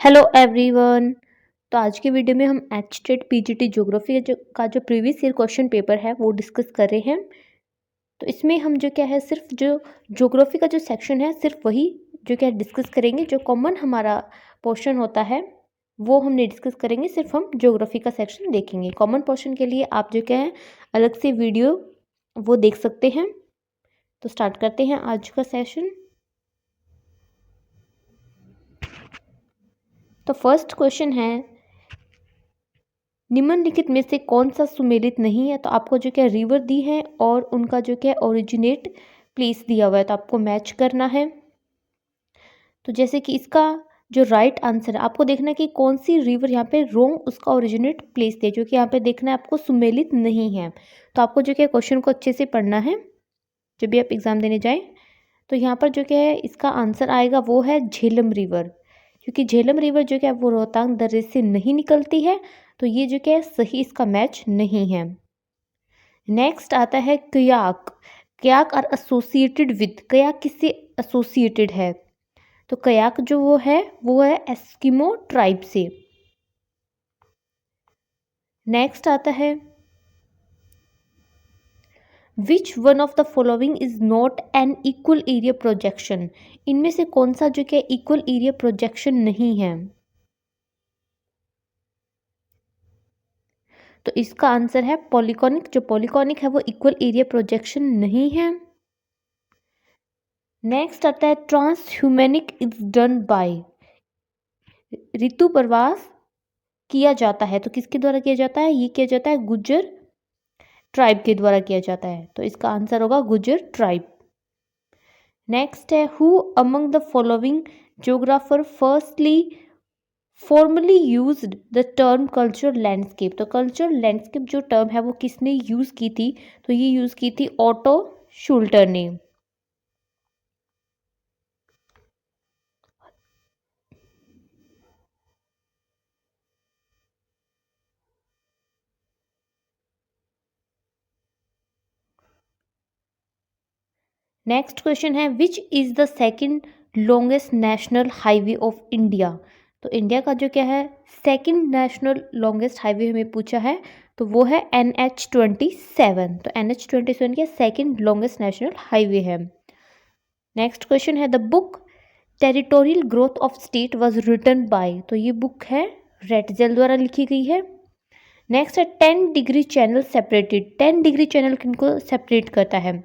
Hello everyone. तो आज के वीडियो में हम एचटेट पीजीटी ज्योग्राफी का जो प्रीवियस ईयर क्वेश्चन पेपर है वो डिस्कस कर रहे हैं। तो इसमें हम जो क्या है सिर्फ जो ज्योग्राफी का जो सेक्शन है सिर्फ वही जो क्या डिस्कस करेंगे। जो कॉमन हमारा पोर्शन होता है वो हम नहीं डिस्कस करेंगे, सिर्फ हम ज्योग्राफी का सेक्शन देखेंगे। कॉमन पोर्शन के लिए आप जो क्या है अलग से वीडियो वो देख सकते हैं। तो स्टार्ट करते हैं आज का सेशन। तो फर्स्ट क्वेश्चन है, निम्नलिखित में से कौन सा सुमेलित नहीं है। तो आपको जो क्या रिवर दी है और उनका जो क्या ओरिजिनेट प्लेस दिया हुआ है, तो आपको मैच करना है। तो जैसे कि इसका जो राइट आंसर है, आपको देखना है कि कौन सी रिवर यहाँ पे रोंग उसका ओरिजिनेट प्लेस दिया, जो कि यहाँ पे देखना है आपको सुमेलित नहीं है। तो आपको जो क्या क्वेश्चन को अच्छे से पढ़ना है जब भी आप एग्जाम देने जाए। तो यहाँ पर जो क्या है इसका आंसर आएगा वो है झेलम रिवर, क्योंकि झेलम रिवर जो क्या है वो रोहतांग दर्रे से नहीं निकलती है। तो ये जो क्या है सही इसका मैच नहीं है। नेक्स्ट आता है kayak. Kayak are associated with, kayak किससे एसोसिएटेड है। तो कयाक जो वो है एस्किमो ट्राइब से। नेक्स्ट आता है, which one of the following is not an equal area projection. इनमें से कौन सा जो क्या इक्वल एरिया प्रोजेक्शन नहीं है। तो इसका आंसर है पॉलीकॉनिक। जो पॉलीकॉनिक है वो इक्वल एरिया प्रोजेक्शन नहीं है। नेक्स्ट आता है ट्रांसह्यूमैनिक इज डन बाय, ऋतु प्रवास किया जाता है। तो किसके द्वारा किया जाता है, ये किया जाता है गुज्जर ट्राइब के द्वारा किया जाता है। तो इसका आंसर होगा गुज्जर ट्राइब। नेक्स्ट है, who among the following geographer firstly formally used the term culture landscape. तो कल्चर लैंडस्केप जो टर्म है वो किसने यूज की थी। तो ये यूज की थी ऑटो शुल्टर ने। नेक्स्ट क्वेश्चन है, which is the second longest national highway of India. तो इंडिया का जो क्या है सेकंड नेशनल लॉन्गेस्ट हाईवे हमें पूछा है, तो वो है NH27। तो NH27 क्या सेकंड लॉन्गेस्ट नेशनल हाईवे है। नेक्स्ट क्वेश्चन है, the book territorial growth of state was written by. तो ये बुक है रेटजेल द्वारा लिखी गई है। नेक्स्ट है 10 degree channel separated. 10 degree channel किनको सेपरेट करता है।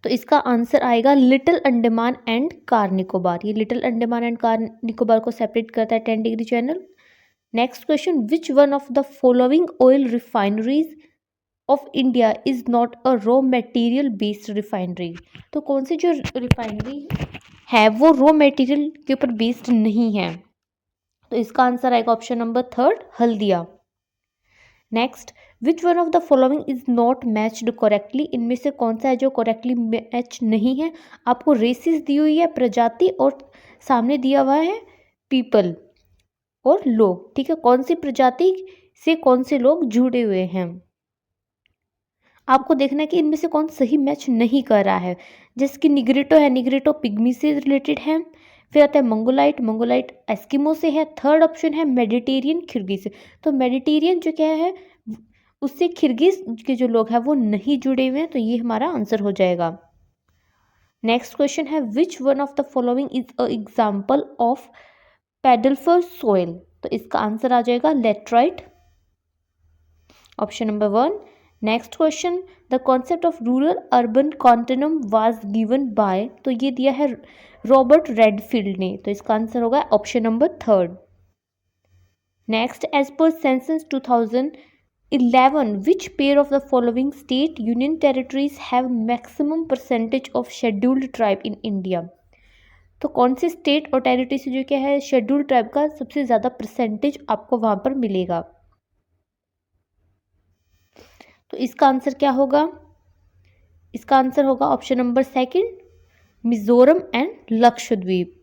तो इसका आंसर आएगा लिटिल अंडमान एंड कार निकोबार। ये लिटिल अंडमान एंड कार निकोबार को सेपरेट करता है 10 degree channel. Next question, which one of the following oil refineries of India is not a raw material based refinery. तो कौन सी जो रिफाइनरी है वो रॉ मटेरियल के ऊपर बेस्ड नहीं है। तो इसका आंसर आएगा option number 3 Haldia. Next, which one of the following is not matched correctly. इनमें से कौन सा है जो करेक्टली मैच नहीं है। आपको रेसिस दी हुई है प्रजाति और सामने दिया हुआ है पीपल और लोग। ठीक है, कौन सी प्रजाति से कौन से लोग जुड़े हुए हैं। आपको देखना है कि इनमें से कौन सही मैच नहीं कर रहा है। जैसे कि निग्रेटो है, निग्रेटो पिग्मी से रिलेटेड है। फिर आता है मंगोलाइट, मंगोलाइट एस्किमो से है। थर्ड ऑप्शन है मेडिटेरियन खिरगिज। तो मेडिटेरियन जो क्या है उससे खिरगिज के जो लोग हैं वो नहीं जुड़े हुए हैं। तो ये हमारा आंसर हो जाएगा। नेक्स्ट क्वेश्चन है, which one of the following is a example of pedalfer soil. तो इसका आंसर आ जाएगा laterite, option number 1। Next question, the concept of rural urban continuum was given by. तो ये दिया है रॉबर्ट रेडफील्ड ने। तो इसका आंसर होगा option number 3। Next, as per census 2011 which pair of the following state union territories have maximum percentage of scheduled tribe in India। तो कौन से स्टेट और टेरिटरी से जो क्या है शेड्यूल्ड ट्राइब का सबसे ज़्यादा परसेंटेज आपको वहाँ पर मिलेगा। तो इसका आंसर क्या होगा, इसका आंसर होगा option number 2 Mizoram and Lakshadweep.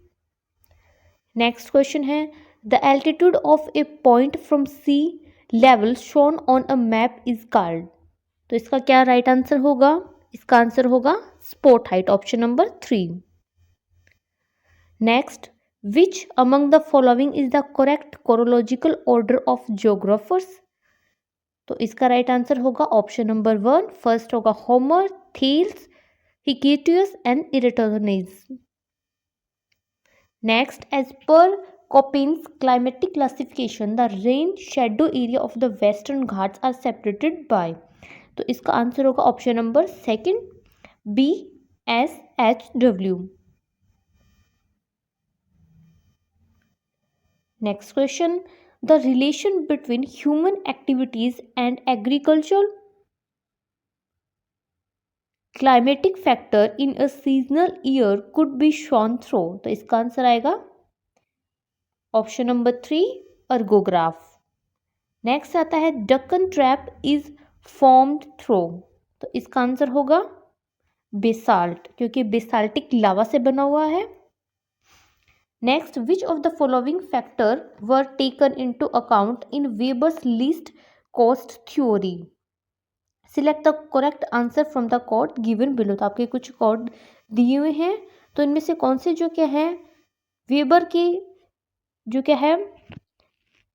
Next question है, the altitude of a point from sea level shown on a map is called. तो इसका क्या राइट आंसर होगा, इसका आंसर होगा spot height, option number 3। Next, Which among the following is the correct chronological order of geographers? तो इसका right answer होगा option number 1, first होगा Homer, Thales, Hecataeus and Eratosthenes. Next, as per Köppen's climatic classification, the rain shadow area of the Western Ghats are separated by. तो इसका answer होगा option number 2, BSHW. Next question, the relation between human activities and agricultural climatic factor in a seasonal year could be shown through. तो इसका answer आएगा option number 3, अर्गोग्राफ. Next आता है Deccan trap is formed through. तो इसका answer होगा basalt, क्योंकि basaltic lava से बना हुआ है. Next, which of the following factor were taken into account in Weber's least cost theory? Select the correct answer from the code given below. तो आपके कुछ कोड दिए हुए हैं, तो इनमें से कौन से जो क्या है वेबर की जो क्या है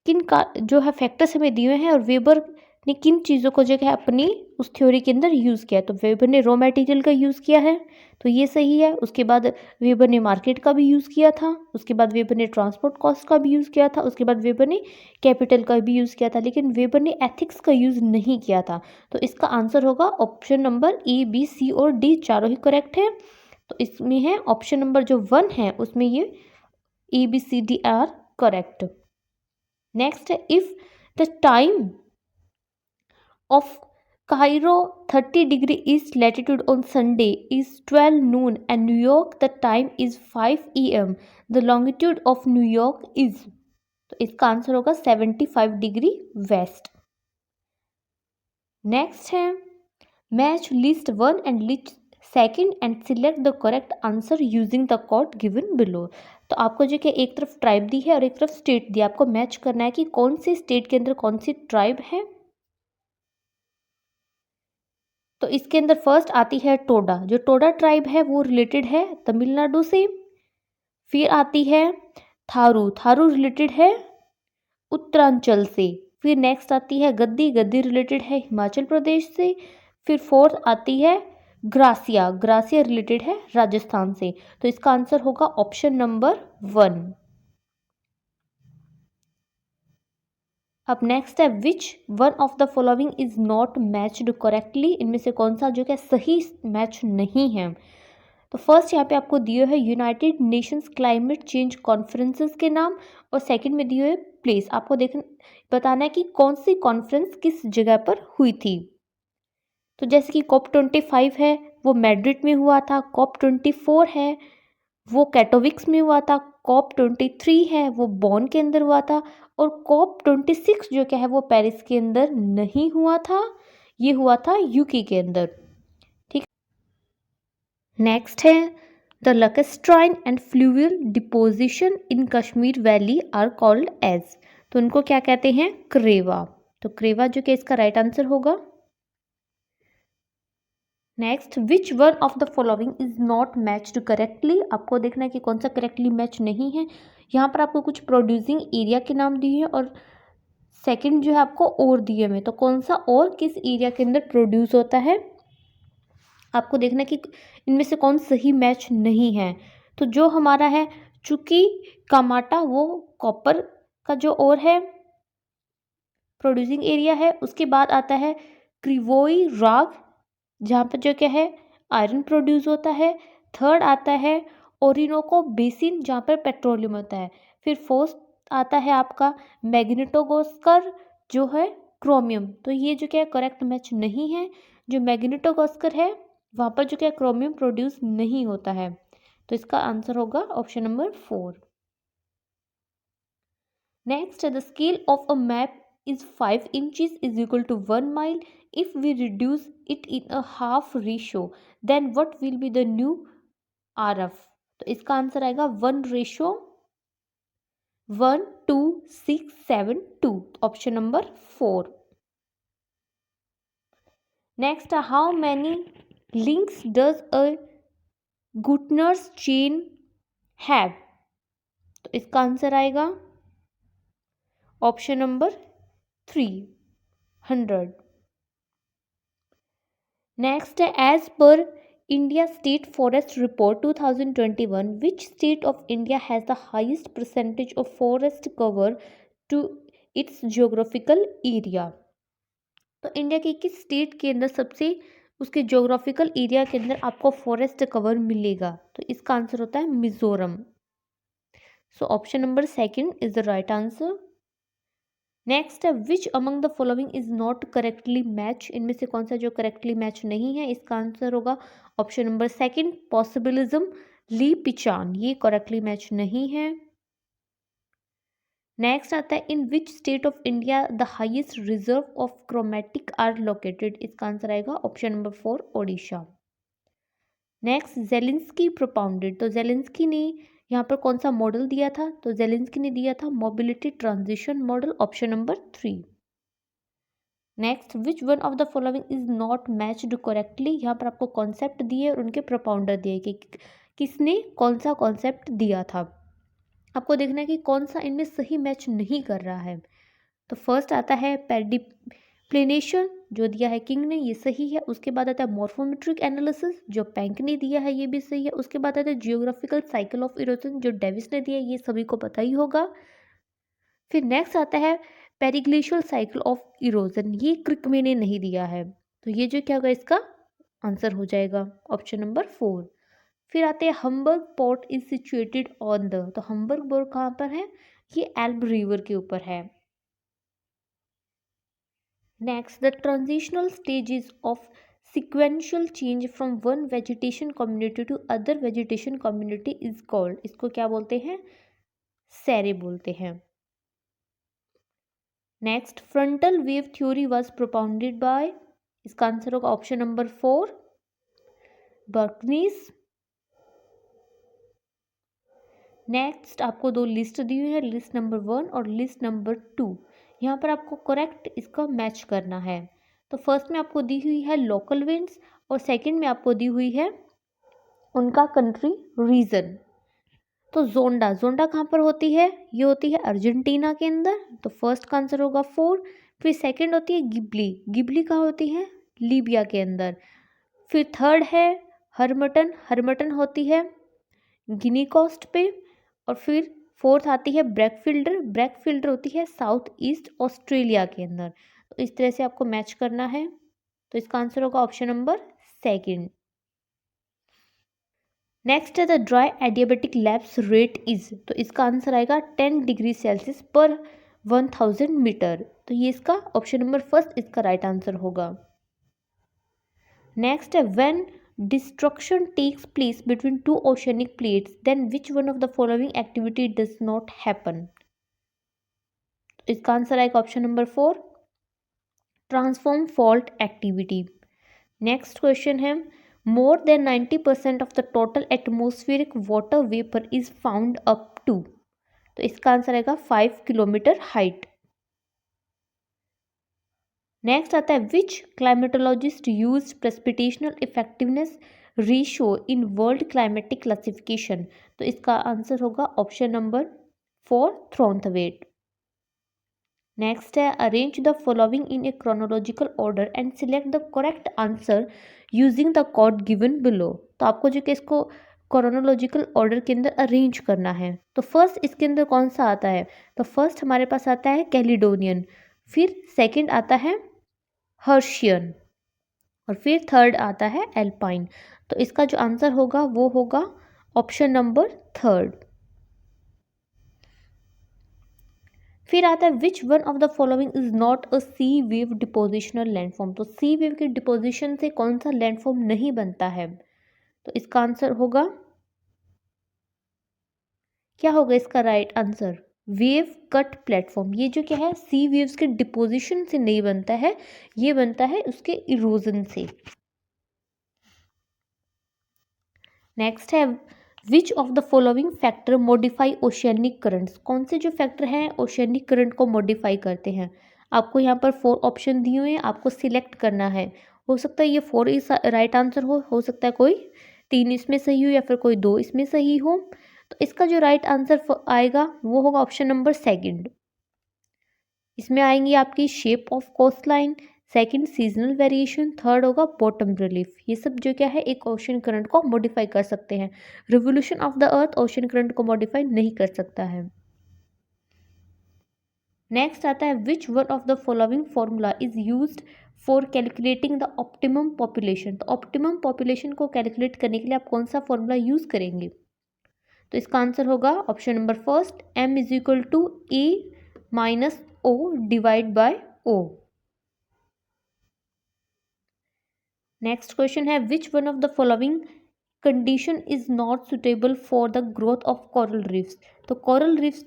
किन का जो है फैक्टर्स हमें दिए हुए हैं और वेबर ने किन चीज़ों को जो है अपनी उस थ्योरी के अंदर यूज़ किया. तो वेबर ने रॉ मटेरियल का यूज़ किया है, तो ये सही है. उसके बाद वेबर ने मार्केट का भी यूज़ किया था, उसके बाद वेबर ने ट्रांसपोर्ट कॉस्ट का भी यूज़ किया था, उसके बाद वेबर ने कैपिटल का भी यूज़ किया था, लेकिन वेबर ने एथिक्स का यूज़ नहीं किया था. तो इसका आंसर होगा ऑप्शन नंबर ए, बी, सी और डी, चारों ही करेक्ट है. तो इसमें है ऑप्शन नंबर जो 1 है उसमें ये ए, बी, सी, डी आर करेक्ट. नेक्स्ट है, if the time of Cairo 30 degree east latitude on Sunday is 12 noon and New York the time is 5 am. The longitude of New York is. तो इसका answer होगा 75 degree west. Next है match list 1 and list 2 and select the correct answer using the code given below. तो आपको जो कि एक तरफ ट्राइब दी है और एक तरफ स्टेट दी है, आपको मैच करना है कि कौन सी स्टेट के अंदर कौन सी ट्राइब है. तो इसके अंदर फर्स्ट आती है टोडा. जो टोडा ट्राइब है वो रिलेटेड है तमिलनाडु से. फिर आती है थारू. थारू रिलेटेड है उत्तरांचल से. फिर नेक्स्ट आती है गद्दी. गद्दी रिलेटेड है हिमाचल प्रदेश से. फिर फोर्थ आती है ग्रासिया. ग्रासिया रिलेटेड है राजस्थान से. तो इसका आंसर होगा ऑप्शन नंबर 1. अब नेक्स्ट है which one of the following is not matched correctly. इनमें से कौन सा जो क्या सही मैच नहीं है. तो फर्स्ट यहाँ पे आपको दिए है United Nations climate change conferences के नाम, और सेकंड में दिए हुए प्लेस. आपको बताना है कि कौन सी कॉन्फ्रेंस किस जगह पर हुई थी. तो जैसे कि COP25 है वो मैड्रिड में हुआ था. COP24 है वो कैटोविक्स में हुआ था. COP23 है वो बॉन के अंदर हुआ था. और COP26 जो क्या है वो पेरिस के अंदर नहीं हुआ था, ये हुआ था यूके के अंदर. ठीक. नेक्स्ट है the lacustrine and fluvial deposition in Kashmir valley are called as. तो उनको क्या कहते हैं? क्रेवा. तो क्रेवा जो कि इसका राइट आंसर होगा. Next, which one of the following is not matched correctly. आपको देखना है कि कौन सा करेक्टली मैच नहीं है. यहाँ पर आपको कुछ प्रोड्यूसिंग एरिया के नाम दिए हैं और सेकंड जो है आपको और दिए हुए. तो कौन सा और किस एरिया के अंदर प्रोड्यूस होता है, आपको देखना है कि इनमें से कौन सही मैच नहीं है. तो जो हमारा है चूंकि कामाटा वो कॉपर का जो और है प्रोड्यूसिंग एरिया है. उसके बाद आता है क्रिवोई राग जहाँ पर जो क्या है आयरन प्रोड्यूस होता है. थर्ड आता है ओरिनोको बेसिन जहाँ पर पेट्रोलियम होता है. फिर फोर्थ आता है आपका मैग्नेटोगोस्कर जो है क्रोमियम. तो ये जो क्या है करेक्ट मैच नहीं है. जो मैग्नेटोगोस्कर है वहाँ पर जो क्या क्रोमियम प्रोड्यूस नहीं होता है. तो इसका आंसर होगा option number 4. Next, the scale of a map is 5 inches is equal to 1 mile. If we reduce it in a half ratio, then what will be the new RF? तो इसका answer आएगा 1:1:2:6:7:2. Option number 4. Next, how many links does a Guttner's chain have? तो इसका answer आएगा option number 300। Next है as per India state forest report 2021 which state of India has the highest percentage of forest cover to its geographical area. तो India के किस state के अंदर सबसे उसके जियोग्राफिकल एरिया के अंदर आपको फॉरेस्ट कवर मिलेगा? तो इसका आंसर होता है Mizoram. So option number second is the right answer. Next है which among the following is not correctly match, इनमें से कौन सा जो करेक्टली मैच नहीं है? इसका आंसर होगा option number second possibilism Le Pichon, ये करेक्टली मैच नहीं है। नेक्स्ट आता है in which state of India the highest reserve of chromatic are located, इसका आंसर आएगा option number 4 Odisha. Next Zelinsky propounded, तो जेलेंस्की ने यहाँ पर कौन सा मॉडल दिया था? तो जेलेंस्की ने दिया था mobility transition model, option number 3। Next which one of the following is not matched correctly, यहाँ पर आपको कॉन्सेप्ट दिए और उनके प्रोपाउंडर दिए कि किसने कौन सा कॉन्सेप्ट दिया था। आपको देखना है कि कौन सा इनमें सही मैच नहीं कर रहा है। तो फर्स्ट आता है पेडिप्लेनेशन, जो दिया है किंग ने, ये सही है। उसके बाद आता है मॉर्फोमेट्रिक एनालिसिस, जो पैंक ने दिया है, ये भी सही है। उसके बाद आता है जियोग्राफिकल साइकिल ऑफ इरोजन, जो डेविस ने दिया है, ये सभी को पता ही होगा। फिर नेक्स्ट आता है पेरिग्लेशियल साइकिल ऑफ इरोजन, ये क्रिकमे ने नहीं दिया है, तो ये जो क्या होगा इसका आंसर हो जाएगा ऑप्शन नंबर 4। फिर आते हैं Hamburg port is situated on the, तो हम्बर्ग पोर्ट कहाँ पर है? ये एल्ब रिवर के ऊपर है। Next the transitional stages of sequential change from one vegetation community to other vegetation community is called, इसको क्या बोलते हैं? सैरे बोलते हैं। Next frontal wave theory was propounded by, इसका आंसर होगा ऑप्शन नंबर 4 डॉर्कनीस। नेक्स्ट आपको दो लिस्ट दी हुई है, लिस्ट नंबर 1 और लिस्ट नंबर 2। यहाँ पर आपको करेक्ट इसका मैच करना है। तो फर्स्ट में आपको दी हुई है लोकल विंड्स और सेकंड में आपको दी हुई है उनका कंट्री रीजन। तो जोंडा, जोंडा कहाँ पर होती है? ये होती है अर्जेंटीना के अंदर, तो फर्स्ट का आंसर होगा 4। फिर सेकंड होती है गिबली, गिबली कहाँ होती है? लीबिया के अंदर। फिर थर्ड है हरमटन, हरमटन होती है गिनी कोस्ट पे। और फिर फोर्थ आती है ब्रैकफिल्डर, ब्रैकफिल्डर होती है साउथ ईस्ट ऑस्ट्रेलिया के अंदर। तो इस तरह से आपको मैच करना है, तो इसका आंसर होगा ऑप्शन नंबर सेकंड। नेक्स्ट है the dry adiabatic lapse rate is, तो इसका आंसर आएगा 10 डिग्री सेल्सियस पर 1000 मीटर, तो ये इसका ऑप्शन नंबर फर्स्ट इसका राइट आंसर होगा। नेक्स्ट है when destruction takes place between two oceanic plates then which one of the following activity does not happen, इसका आंसर आएगा option number 4 transform fault activity. Next question है more than 90% of the total atmospheric water vapour is found up to, तो इसका answer आएगा 5 kilometre height. Next आता है which climatologist use precipitational effectiveness ratio in world climatic classification, तो इसका answer होगा option number 4 Thornthwaite. Next है arrange the following in a chronological order and select the correct answer using the code given below, तो आपको जो कि इसको chronological order के अंदर अरेंज करना है। तो फर्स्ट इसके अंदर कौन सा आता है? तो फर्स्ट हमारे पास आता है कैलिडोनियन, फिर सेकंड आता है हर्शियन और फिर थर्ड आता है एल्पाइन, तो इसका जो आंसर होगा वो होगा ऑप्शन नंबर 3। फिर आता है which one of the following is not a sea wave depositional landform, तो सी वेव के डिपोजिशन से कौन सा लैंडफॉर्म नहीं बनता है? तो इसका आंसर होगा क्या होगा इसका right answer? Wave cut platform. ये जो क्या है सी वेव्स के डिपोजिशन से नहीं बनता है, ये बनता है उसके इरोजन से। नेक्स्ट है which of the following factor modify oceanic currents, कौन से जो फैक्टर हैं ओशियनिक करंट को मॉडिफाई करते हैं? आपको यहाँ पर 4 ऑप्शन दिए हुए हैं, आपको सिलेक्ट करना है। हो सकता है ये 4 ही राइट आंसर हो सकता है कोई 3 इसमें सही हो या फिर कोई 2 इसमें सही हो। तो इसका जो राइट आंसर आएगा वो होगा ऑप्शन नंबर सेकंड। इसमें आएंगी आपकी shape of coast line, second seasonal variation, third होगा बॉटम रिलीफ। ये सब जो क्या है एक ओशन करंट को मॉडिफाई कर सकते हैं। Revolution of the earth ocean current को मॉडिफाई नहीं कर सकता है। नेक्स्ट आता है which one of the following formula is used for calculating the optimum population. तो ऑप्टिमम पॉपुलेशन को कैलकुलेट करने के लिए आप कौन सा फॉर्मूला यूज करेंगे? तो इसका आंसर होगा option number first, m is equal to A minus O divide by O. Next question है which one of the following condition is not suitable for the growth of coral reefs. तो coral reefs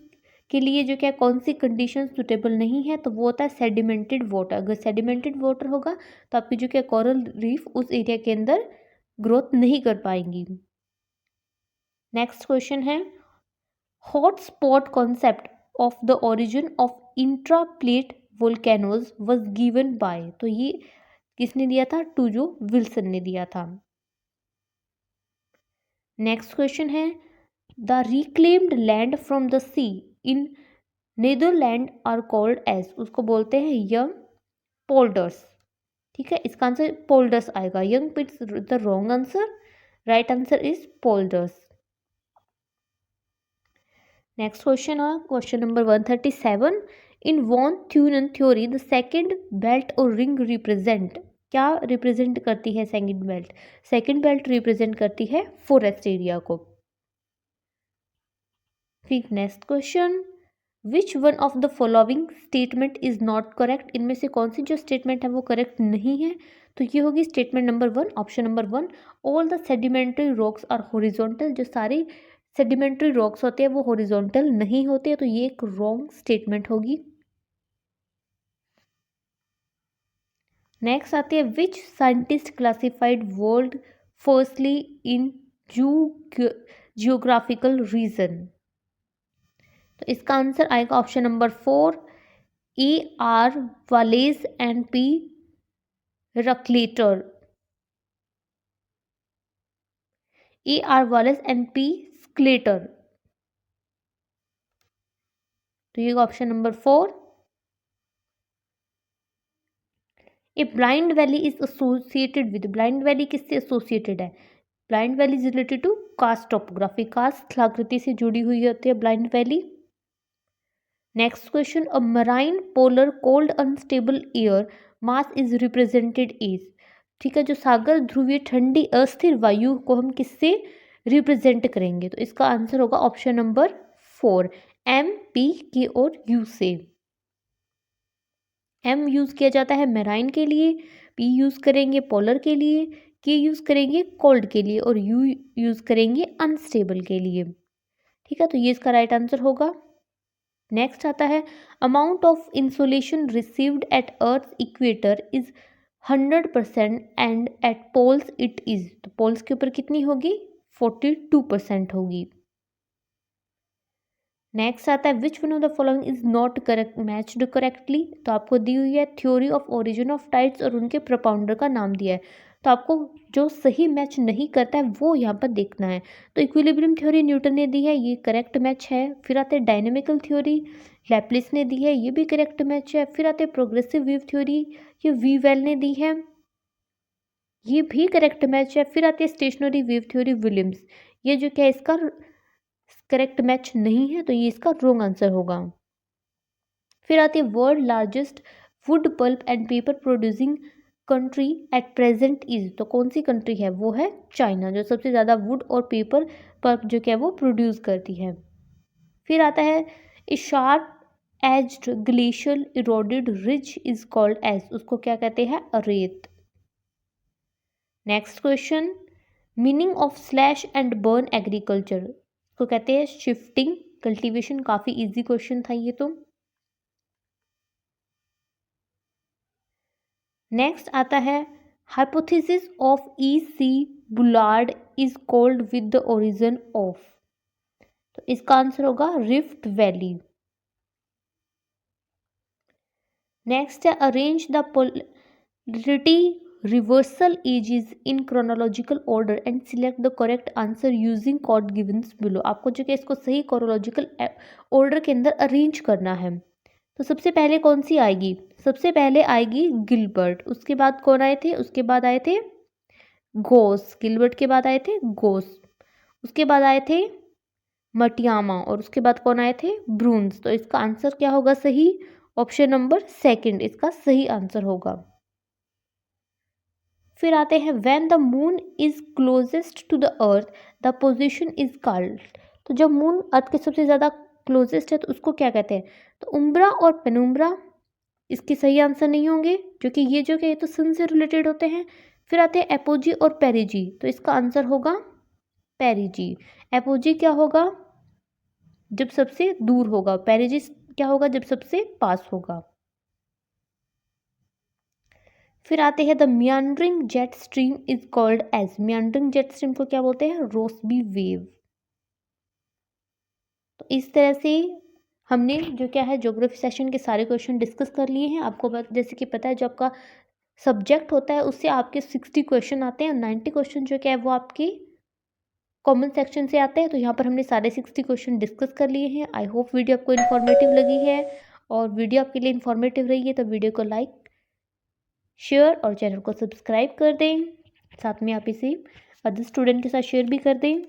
के लिए जो क्या कौन सी condition suitable नहीं है? तो वो होता है सेडिमेंटेड वाटर। अगर सेडिमेंटेड वाटर होगा तो आपकी जो क्या कोरल रीफ उस एरिया के अंदर ग्रोथ नहीं कर पाएंगी। नेक्स्ट क्वेश्चन है hot spot concept of the origin of intraplate volcanoes was given by. तो ये किसने दिया था? टूजो विल्सन ने दिया था। नेक्स्ट क्वेश्चन है the reclaimed land from the sea in Netherland are called as. उसको बोलते हैं यंग पोल्डर्स। ठीक है, इसका आंसर पोल्डर्स आएगा। Young it's the wrong answer, right answer is polders. Next question है question number 137। In von Thunen theory the second belt और ring represent. क्या रिप्रेजेंट करती है second belt? Second belt represent करती है फॉरेस्ट एरिया को। फिर next question which one of the following statement is not correct. इनमें से कौन सी जो स्टेटमेंट है वो करेक्ट नहीं है? तो ये होगी statement number 1, option number 1, all the sedimentary rocks are horizontal. जो सारी सेडिमेंट्री रॉक्स होते हैं वो हॉरिजॉन्टल नहीं होते, तो ये एक रॉन्ग स्टेटमेंट होगी। नेक्स्ट आती है which scientist classified world firstly in geographical region. तो इसका आंसर आएगा option number 4, A R Wallace and P Sclater. A R Wallace and P Sclater. तो ये option number 4। A blind valley is associated with. Blind valley किससे associated है? Blind valley is related to karst topography. Karst स्थलाकृति से जुड़ी हुई होती है blind valley. Next question a marine polar cold unstable air mass is represented is. ठीक है, जो सागर ध्रुवीय ठंडी अस्थिर वायु को हम किससे रिप्रेजेंट करेंगे? तो इसका आंसर होगा ऑप्शन नंबर 4, एम पी के और यू से। एम यूज किया जाता है मेराइन के लिए, पी यूज करेंगे पोलर के लिए, के यूज करेंगे कोल्ड के लिए और यू यूज करेंगे अनस्टेबल के लिए। ठीक है, तो ये इसका राइट आंसर होगा। नेक्स्ट आता है amount of insolation received at earth equator is 100% and at poles it is. तो पोल्स के ऊपर कितनी होगी? 42% होगी। नेक्स्ट आता है which one of the following is not correct matched correctly. तो आपको दी हुई है theory of origin of tides और उनके प्रोपाउंडर का नाम दिया है, तो आपको जो सही मैच नहीं करता है वो यहाँ पर देखना है। तो इक्विलिब्रियम थ्योरी न्यूटन ने दी है, ये करेक्ट मैच है। फिर आते हैं डायनेमिकल थ्योरी, लैप्लिस ने दी है, ये भी करेक्ट मैच है। फिर आते हैं प्रोग्रेसिव वेव थ्योरी, ये वीवेल ने दी है, ये भी करेक्ट मैच है। फिर आती है स्टेशनरी वेव थ्योरी विलियम्स, ये जो क्या है इसका करेक्ट मैच नहीं है, तो ये इसका रॉन्ग आंसर होगा। फिर आती है world largest wood pulp and paper producing country at present is. तो कौन सी कंट्री है? वो है चाइना, जो सबसे ज़्यादा वुड और पेपर पल्प जो क्या है वो प्रोड्यूस करती है। फिर आता है a sharp edged glacial eroded ridge is called as. उसको क्या कहते हैं? Arete. Next question meaning of slash and burn agriculture को कहते हैं शिफ्टिंग कल्टीवेशन। काफी इजी क्वेश्चन था ये तो। नेक्स्ट आता है hypothesis of E C Bullard is called with the origin of. तो इसका आंसर होगा रिफ्ट वैली। नेक्स्ट है arrange the polarity reversal ages in chronological order and select the correct answer using code given below। आपको जो कि इसको सही chronological order के अंदर अरेंज करना है। तो सबसे पहले कौन सी आएगी? सबसे पहले आएगी गिलबर्ट, उसके बाद कौन आए थे? उसके बाद आए थे घोष। गिलबर्ट के बाद आए थे घोष, उसके बाद आए थे मटियामा और उसके बाद कौन आए थे? ब्रून्स। तो इसका आंसर क्या होगा सही? ऑप्शन नंबर सेकंड इसका सही आंसर होगा। फिर आते हैं when the moon is closest to the earth the position is called. तो जब मून अर्थ के सबसे ज़्यादा क्लोजेस्ट है तो उसको क्या कहते हैं? तो उम्ब्रा और पेनुम्ब्रा इसके सही आंसर नहीं होंगे, क्योंकि ये जो कि तो सन से रिलेटेड होते हैं। फिर आते हैं एपोजी और पेरिजी, तो इसका आंसर होगा पेरिजी। एपोजी क्या होगा? जब सबसे दूर होगा। पेरिजी क्या होगा? जब सबसे पास होगा। फिर आते हैं the meandering jet stream is called as. Meandering jet stream को क्या बोलते हैं? Rossby wave. तो इस तरह से हमने जो क्या है ज्योग्राफी सेशन के सारे क्वेश्चन डिस्कस कर लिए हैं। आपको जैसे कि पता है जो आपका सब्जेक्ट होता है उससे आपके 60 क्वेश्चन आते हैं और 90 क्वेश्चन जो क्या है वो आपके कॉमन सेक्शन से आते हैं। तो यहाँ पर हमने सारे 60 क्वेश्चन डिस्कस कर लिए हैं। आई होप वीडियो आपको इन्फॉर्मेटिव लगी है, और वीडियो आपके लिए इन्फॉर्मेटिव रही है तो वीडियो को लाइक, शेयर और चैनल को सब्सक्राइब कर दें। साथ में आप इसे अदर स्टूडेंट के साथ शेयर भी कर दें।